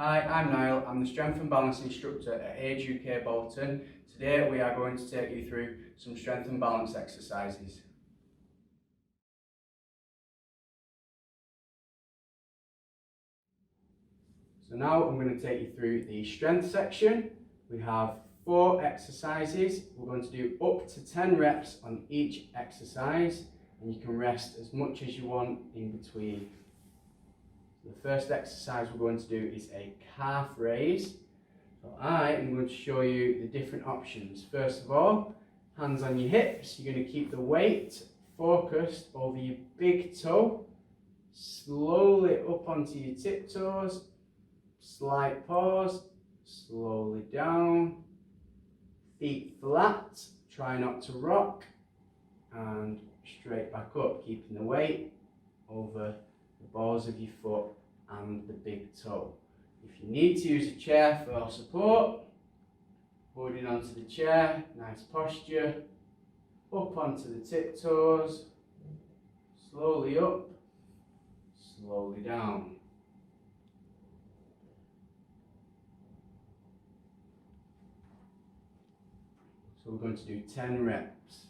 Hi, I'm Niall. I'm the Strength and Balance Instructor at Age UK Bolton. Today we are going to take you through some strength and balance exercises. So now I'm going to take you through the strength section. We have 4 exercises. We're going to do up to 10 reps on each exercise, and you can rest as much as you want in between. The first exercise we're going to do is a calf raise. So I am going to show you the different options. First of all, hands on your hips. You're going to keep the weight focused over your big toe. Slowly up onto your tiptoes. Slight pause. Slowly down. Feet flat. Try not to rock. And straight back up, keeping the weight over the balls of your foot and the big toe. If you need to use a chair for support, holding onto the chair, nice posture, up onto the tiptoes, slowly up, slowly down. So we're going to do 10 reps.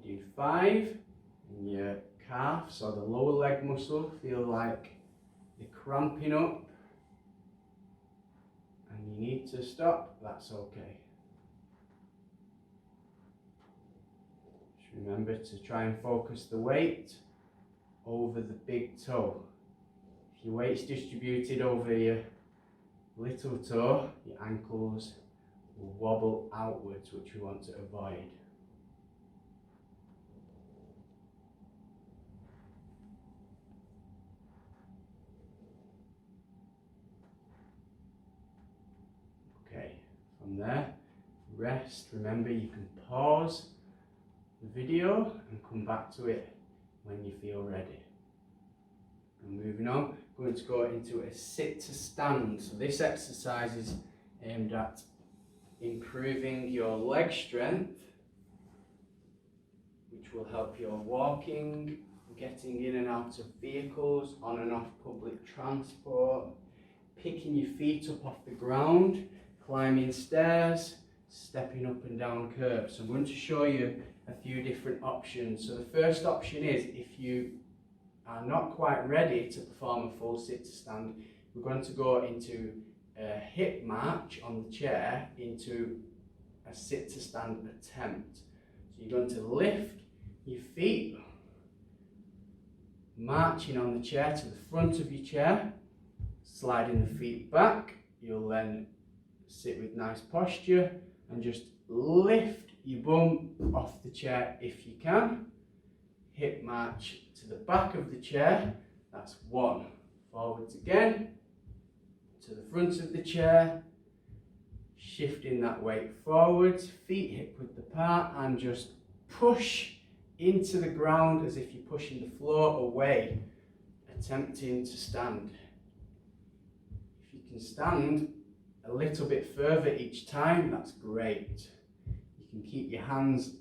Do 5, and your calves or the lower leg muscle feel like they're cramping up and you need to stop, that's okay. Just remember to try and focus the weight over the big toe. If your weight's distributed over your little toe, your ankles will wobble outwards, which we want to avoid. From there, rest. Remember, you can pause the video and come back to it when you feel ready. And moving on, I'm going to go into a sit to stand. So this exercise is aimed at improving your leg strength, which will help your walking, getting in and out of vehicles, on and off public transport, picking your feet up off the ground, climbing stairs, stepping up and down curbs. So I'm going to show you a few different options. So the first option is, if you are not quite ready to perform a full sit to stand, we're going to go into a hip march on the chair into a sit to stand attempt. So you're going to lift your feet, marching on the chair to the front of your chair, sliding the feet back. You'll then sit with nice posture and just lift your bum off the chair if you can. Hip march to the back of the chair. That's 1. Forwards again to the front of the chair, shifting that weight forwards, feet hip width apart, and just push into the ground as if you're pushing the floor away, attempting to stand. If you can stand a little bit further each time, that's great. You can keep your hands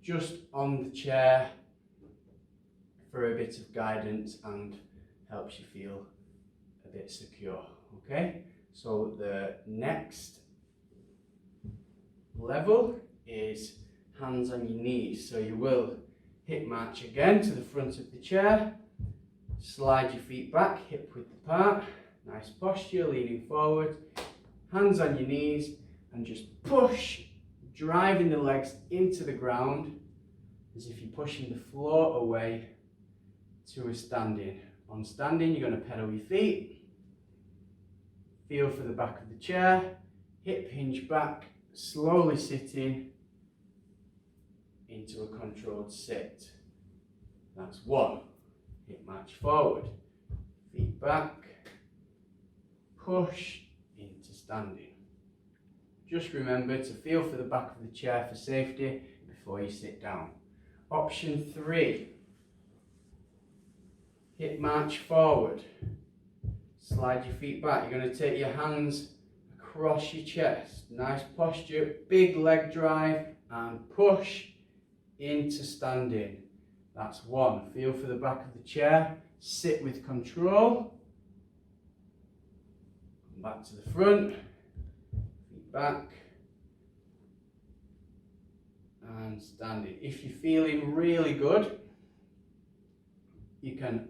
just on the chair for a bit of guidance and helps you feel a bit secure. Okay, so the next level is hands on your knees. So you will hip march again to the front of the chair, slide your feet back, hip width apart, nice posture, leaning forward, hands on your knees, and just push, driving the legs into the ground as if you're pushing the floor away to a standing. On standing, you're going to pedal your feet, feel for the back of the chair, hip hinge back, slowly sitting into a controlled sit. That's 1. Hip march forward, feet back, push into standing. Just remember to feel for the back of the chair for safety before you sit down. Option 3, hip march forward, slide your feet back. You're going to take your hands across your chest. Nice posture, big leg drive, and push into standing. That's one. Feel for the back of the chair. Sit with control. Come back to the front. Feet back. And standing. If you're feeling really good, you can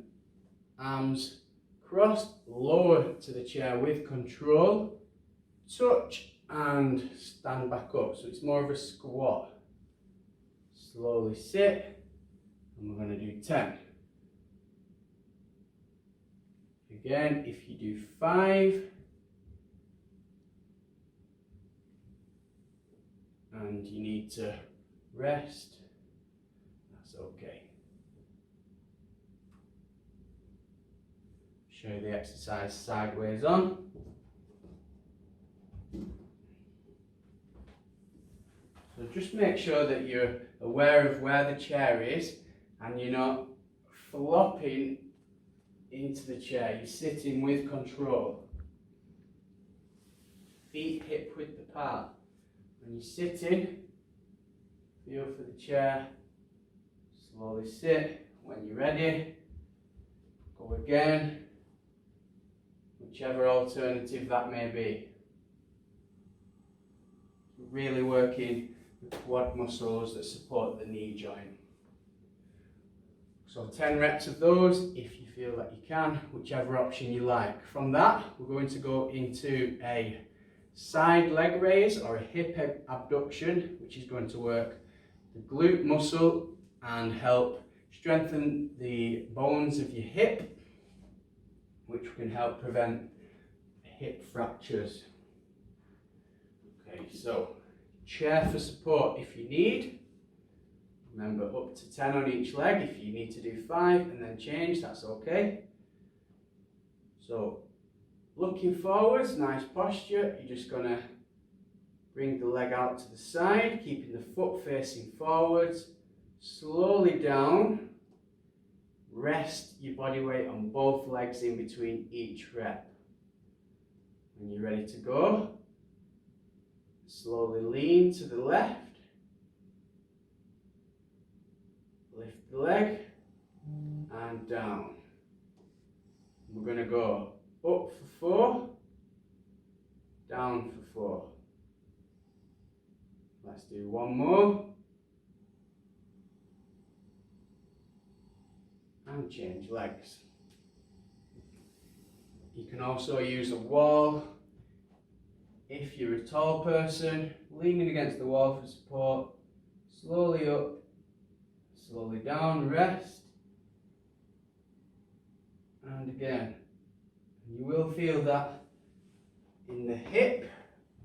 arms crossed, lower to the chair with control, touch and stand back up. So it's more of a squat. Slowly sit, and we're going to do 10. Again, if you do 5, and you need to rest, that's okay. Show you the exercise sideways on. So just make sure that you're aware of where the chair is and you're not flopping into the chair. You're sitting with control. Feet hip width apart. When you're sitting, feel for the chair. Slowly sit. When you're ready, go again. Whichever alternative that may be. Really working the quad muscles that support the knee joint. So 10 reps of those if you feel that you can, whichever option you like. From that, we're going to go into a side leg raise or a hip abduction, which is going to work the glute muscle and help strengthen the bones of your hip, which can help prevent hip fractures. Okay, so chair for support if you need. Remember, up to 10 on each leg. If you need to do 5 and then change, that's okay. So looking forwards, nice posture. You're just going to bring the leg out to the side, keeping the foot facing forwards. Slowly down. Rest your body weight on both legs in between each rep. When you're ready to go, slowly lean to the left. Lift the leg and down. We're going to go up for 4, down for 4. Let's do one more. And change legs. You can also use a wall. If you're a tall person, leaning against the wall for support. Slowly up, slowly down, rest. And again. You will feel that in the hip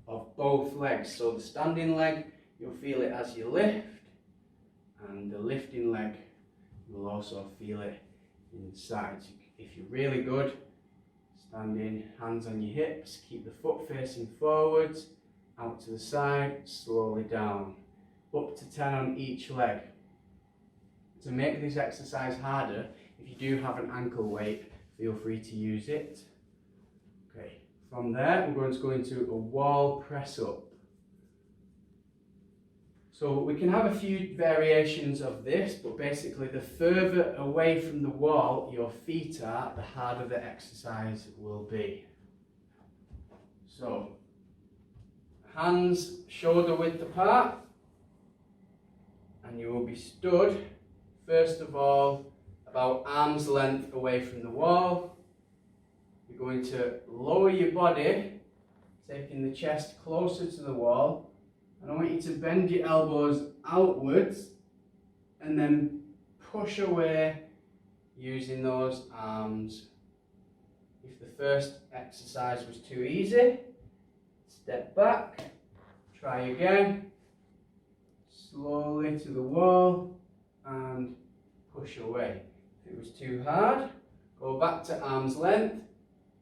of both legs. So the standing leg, you'll feel it as you lift. And the lifting leg, you'll also feel it inside. If you're really good, standing, hands on your hips, keep the foot facing forwards, out to the side, slowly down. Up to 10 on each leg. To make this exercise harder, if you do have an ankle weight, feel free to use it. Okay, from there we're going to go into a wall press up. So we can have a few variations of this, but basically the further away from the wall your feet are, the harder the exercise will be. So, hands shoulder width apart, and you will be stood, first of all, about arm's length away from the wall. You're going to lower your body, taking the chest closer to the wall. And I want you to bend your elbows outwards and then push away using those arms. If the first exercise was too easy, step back, try again, slowly to the wall and push away. If it was too hard, go back to arm's length,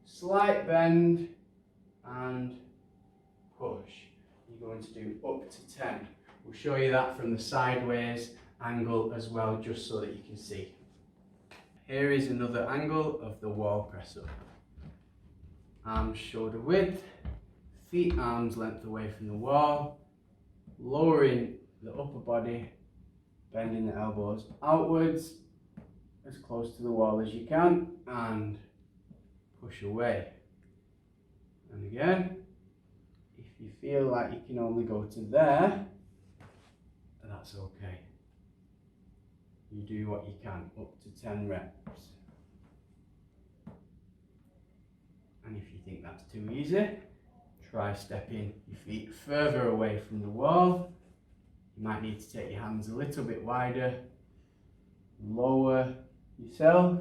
slight bend and push. You're going to do up to 10. We'll show you that from the sideways angle as well, just so that you can see. Here is another angle of the wall press up. Arms shoulder width, feet arms length away from the wall, lowering the upper body, bending the elbows outwards as close to the wall as you can, and push away. And again, if you feel like you can only go to there, that's okay. You do what you can, up to 10 reps. And if you think that's too easy, try stepping your feet further away from the wall. You might need to take your hands a little bit wider, lower yourself,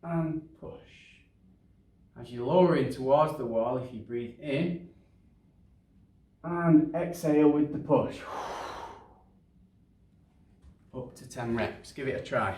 and push. As you're lowering towards the wall, if you breathe in, and exhale with the push. Up to 10 reps. Give it a try.